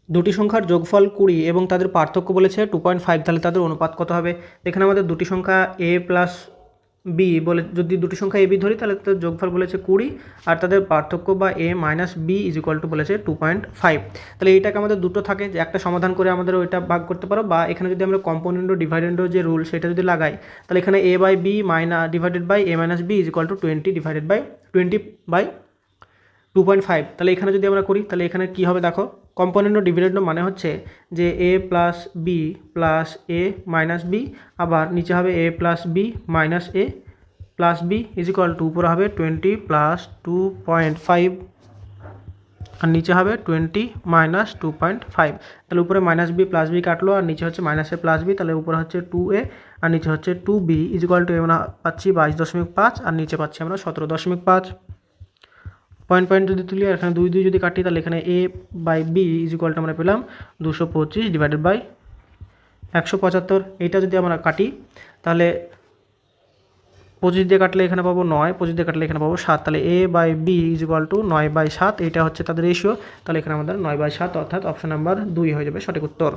দুটি সংখ্যার যোগফল 20 এবং তাদের পার্থক্য বলেছে 2.5, তাহলে তাদের অনুপাত কত হবে? এখানে আমাদের দুটি সংখ্যা a প্লাস বি বলে, যদি দুটি সংখ্যা এ বি ধরি তাহলে তাদের যোগফল বলেছে 20 আর তাদের পার্থক্য বা a minus B is equal to বলেছে 2.5। তাহলে এইটাকে আমাদের দুটো থাকে যে একটা সমাধান করে আমাদের ওইটা ভাগ করতে পারো, বা এখানে যদি আমরা কম্পোনেন্ট ও ডিভাইডেন্ডের যে রুল সেটা যদি লাগাই তাহলে এখানে a by B divided by a minus B is equal to 20 divided by 2.5। তাহলে এখানে যদি আমরা করি তাহলে এখানে কি হবে দেখো, কম্পোনেন্ট ও ডিভিডেন্ড মানে হচ্ছে যে a plus B plus A minus B, আবার নিচে হবে a plus B minus A plus B is equal to উপরে হবে 20 প্লাস 2.5 আর নিচে হবে 20 মাইনাস 2.5। তাহলে উপরে মাইনাস বি প্লাস বি কাটলো আর নিচে হচ্ছে মাইনাস এ প্লাস বি, তাহলে উপরে হচ্ছে 2a আর নিচে হচ্ছে 2b ইজ ইকুয়াল টু আমরা পাচ্ছি 22.5 আর নিচে পাচ্ছি আমরা 17.5। পয়েন্ট পয়েন্ট যদি তুলি আর এখানে 2 যদি কাটি তাহলে এখানে a by B is equal to আমরা পেলাম 225 ডিভাইডেড বাই 175। এইটা যদি আমরা কাটি তাহলে 25 দিয়ে কাটলে এখানে পাবো 9, 25 দিয়ে কাটলে এখানে পাবো 7, তাহলে a by B is equal to 9/7। এইটা হচ্ছে তাদের রেশিও, তাহলে এখানে আমাদের 9/7 অর্থাৎ অপশন নাম্বার 2 হয়ে যাবে সঠিক উত্তর।